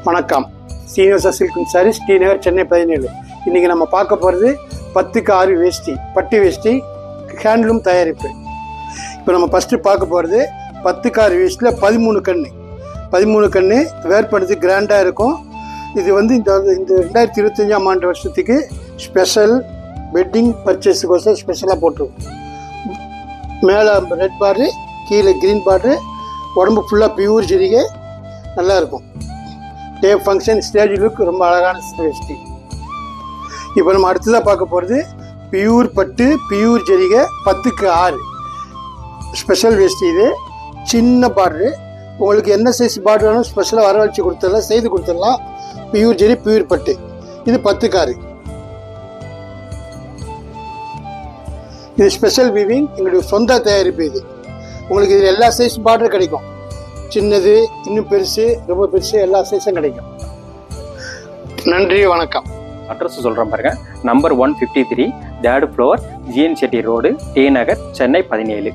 வணக்கம். Srinivasa silk saris, D Nagar, Chennai 17. இன்றைக்கி நம்ம பார்க்க போகிறது 10க்கு 6 வேஷ்டி, பட்டு வேஷ்டி, ஹேண்ட்லூம் தயாரிப்பு. இப்போ நம்ம ஃபஸ்ட்டு பார்க்க போகிறது 10க்கு 6 வேஷ்டியில் 13 கன்று வேர்படுத்தி கிராண்டாக இருக்கும். இது வந்து இந்த 2025ஆம் ஆண்டு வருஷத்துக்கு ஸ்பெஷல் வெட்டிங் பர்ச்சேஸுக்கோசம் ஸ்பெஷலாக போட்டிருக்கும். மேலே ரெட் பார்டரு, கீழே க்ரீன் பார்டரு, உடம்பு ஃபுல்லாக பியூர் ஜரிகை, நல்லா இருக்கும். டே ஃபங்க்ஷன் ஸ்டேஜ் லுக், ரொம்ப அழகான வேஷ்டி. இப்போ நம்ம அடுத்ததாக பார்க்க போகிறது பியூர் பட்டு, பியூர் ஜரிகை, 10க்கு 6 ஸ்பெஷல் வேஷ்டி. இது சின்ன பார்டரு, உங்களுக்கு என்ன சைஸ் பார்டர் வேணும் ஸ்பெஷலாக வரவழைச்சி கொடுத்துடலாம், செய்து கொடுத்துடலாம். பியூர் ஜரி, பியூர் பட்டு. இது 10க்கு 6. இது ஸ்பெஷல் வீவிங், எங்களுடைய சொந்த தயாரிப்பு. இது உங்களுக்கு இதில் எல்லா சைஸ் பார்டர் கிடைக்கும். சின்னது, இன்னும் பெருசு, ரொம்ப பெருசு, எல்லா சைஸும் கிடைக்கும். நன்றி, வணக்கம். அட்ரஸ் சொல்கிறேன் பாருங்க. Number 153, 3rd floor, GN Chetty road, T Nagar, Chennai 17.